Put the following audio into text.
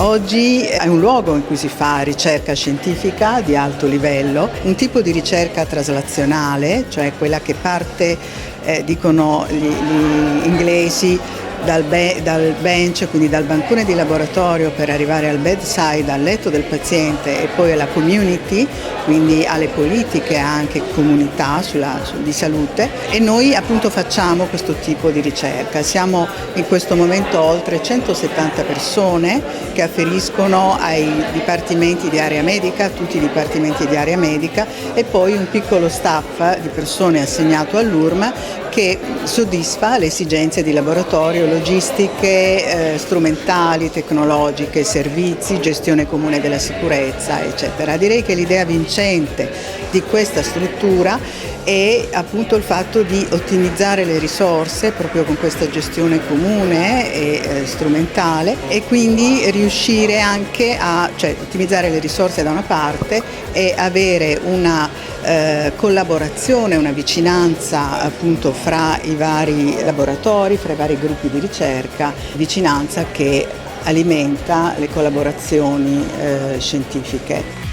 Oggi è un luogo in cui si fa ricerca scientifica di alto livello, un tipo di ricerca traslazionale, cioè quella che parte, dicono gli inglesi, dal bench, quindi dal bancone di laboratorio per arrivare al bedside, al letto del paziente e poi alla community, quindi alle politiche anche comunità di salute, e noi appunto facciamo questo tipo di ricerca. Siamo in questo momento oltre 170 persone che afferiscono ai dipartimenti di area medica, tutti i dipartimenti di area medica, e poi un piccolo staff di persone assegnato all'URM che soddisfa le esigenze di laboratorio, logistiche, strumentali, tecnologiche, servizi, gestione comune della sicurezza, eccetera. Direi che l'idea vincente di questa struttura è appunto il fatto di ottimizzare le risorse proprio con questa gestione comune e strumentale, e quindi riuscire anche cioè ottimizzare le risorse da una parte e avere una collaborazione, una vicinanza appunto fra i vari laboratori, fra i vari gruppi di ricerca, vicinanza che alimenta le collaborazioni scientifiche.